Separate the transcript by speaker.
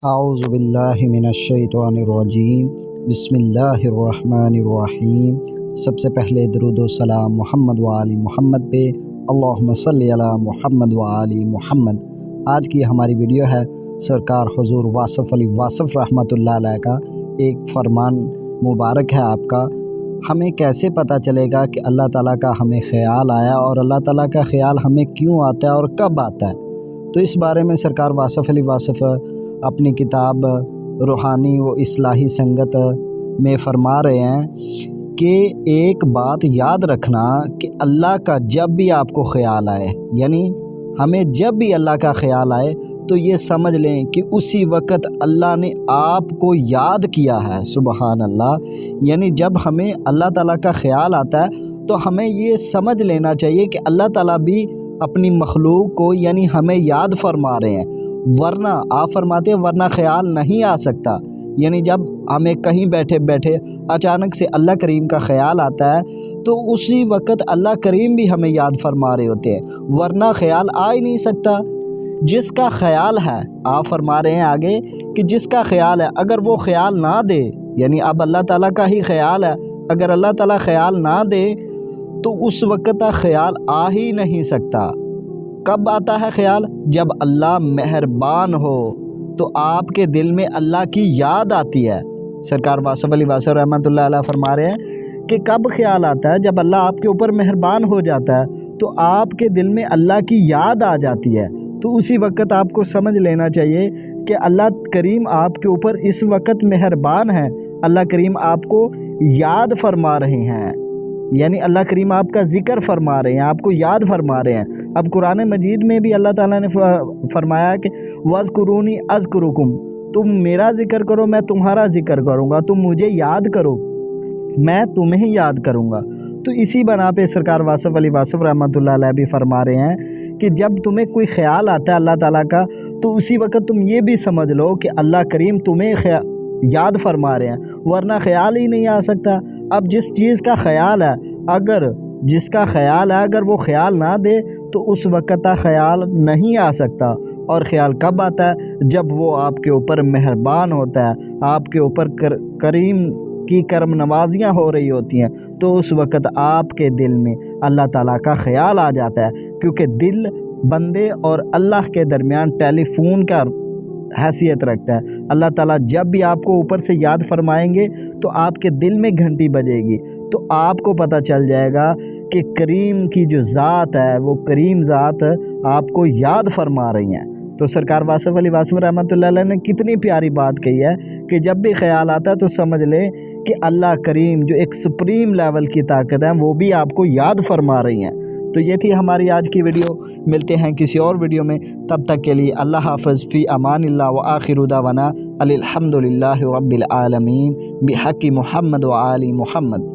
Speaker 1: اعوذ باللہ من الشیطان الرجیم بسم اللہ الرحمن الرحیم۔ سب سے پہلے درود و سلام محمد و آل محمد پہ، اللہم صلی علی محمد و آل محمد۔ آج کی ہماری ویڈیو ہے سرکار حضور واصف علی واصف رحمۃ اللہ علیہ کا ایک فرمان مبارک ہے آپ کا۔ ہمیں کیسے پتہ چلے گا کہ اللہ تعالیٰ کا ہمیں خیال آیا اور اللہ تعالیٰ کا خیال ہمیں کیوں آتا ہے اور کب آتا ہے؟ تو اس بارے میں سرکار واصف علی واصف اپنی کتاب روحانی و اصلاحی سنگت میں فرما رہے ہیں کہ ایک بات یاد رکھنا کہ اللہ کا جب بھی آپ کو خیال آئے، یعنی ہمیں جب بھی اللہ کا خیال آئے تو یہ سمجھ لیں کہ اسی وقت اللہ نے آپ کو یاد کیا ہے۔ سبحان اللہ۔ یعنی جب ہمیں اللہ تعالیٰ کا خیال آتا ہے تو ہمیں یہ سمجھ لینا چاہیے کہ اللہ تعالیٰ بھی اپنی مخلوق کو یعنی ہمیں یاد فرما رہے ہیں، ورنہ آپ فرماتے ہیں ورنہ خیال نہیں آ سکتا۔ یعنی جب ہمیں کہیں بیٹھے بیٹھے اچانک سے اللہ کریم کا خیال آتا ہے تو اسی وقت اللہ کریم بھی ہمیں یاد فرما رہے ہوتے ہیں، ورنہ خیال آ ہی نہیں سکتا۔ جس کا خیال ہے، آپ فرما رہے ہیں آگے کہ جس کا خیال ہے اگر وہ خیال نہ دے، یعنی اب اللہ تعالیٰ کا ہی خیال ہے، اگر اللہ تعالیٰ خیال نہ دے تو اس وقت خیال آ ہی نہیں سکتا۔ کب آتا ہے خیال؟ جب اللہ مہربان ہو تو آپ کے دل میں اللہ کی یاد آتی ہے۔ سرکار واصف علی واصف رحمۃ اللہ علیہ فرما رہے ہیں کہ کب خیال آتا ہے؟ جب اللہ آپ کے اوپر مہربان ہو جاتا ہے تو آپ کے دل میں اللہ کی یاد آ جاتی ہے، تو اسی وقت آپ کو سمجھ لینا چاہیے کہ اللہ کریم آپ کے اوپر اس وقت مہربان ہے، اللہ کریم آپ کو یاد فرما رہے ہیں، یعنی اللہ کریم آپ کا ذکر فرما رہے ہیں، آپ کو یاد فرما رہے ہیں۔ اب قرآن مجید میں بھی اللہ تعالیٰ نے فرمایا کہ وَاذْكُرُونِی أَذْكُرُکُم، تم میرا ذکر کرو میں تمہارا ذکر کروں گا، تم مجھے یاد کرو میں تمہیں یاد کروں گا۔ تو اسی بنا پہ سرکار واصف علی واصف رحمۃ اللہ علیہ بھی فرما رہے ہیں کہ جب تمہیں کوئی خیال آتا ہے اللہ تعالیٰ کا تو اسی وقت تم یہ بھی سمجھ لو کہ اللہ کریم تمہیں یاد فرما رہے ہیں، ورنہ خیال ہی نہیں آ سکتا۔ اب جس چیز کا خیال ہے، جس کا خیال ہے اگر وہ خیال نہ دے تو اس وقت خیال نہیں آ سکتا۔ اور خیال کب آتا ہے؟ جب وہ آپ کے اوپر مہربان ہوتا ہے، آپ کے اوپر کریم کی کرم نوازیاں ہو رہی ہوتی ہیں، تو اس وقت آپ کے دل میں اللہ تعالیٰ کا خیال آ جاتا ہے، کیونکہ دل بندے اور اللہ کے درمیان ٹیلی فون کا حیثیت رکھتا ہے۔ اللہ تعالیٰ جب بھی آپ کو اوپر سے یاد فرمائیں گے تو آپ کے دل میں گھنٹی بجے گی، تو آپ کو پتہ چل جائے گا کہ کریم کی جو ذات ہے وہ کریم ذات آپ کو یاد فرما رہی ہیں۔ تو سرکار واصف علی واصف رحمۃ اللہ علیہ نے کتنی پیاری بات کہی ہے کہ جب بھی خیال آتا ہے تو سمجھ لیں کہ اللہ کریم جو ایک سپریم لیول کی طاقت ہے وہ بھی آپ کو یاد فرما رہی ہیں۔ تو یہ تھی ہماری آج کی ویڈیو، ملتے ہیں کسی اور ویڈیو میں، تب تک کے لیے اللہ حافظ، فی امان اللہ، وآخر دعوانا الحمد للہ رب العالمین، بحق محمد و آل محمد۔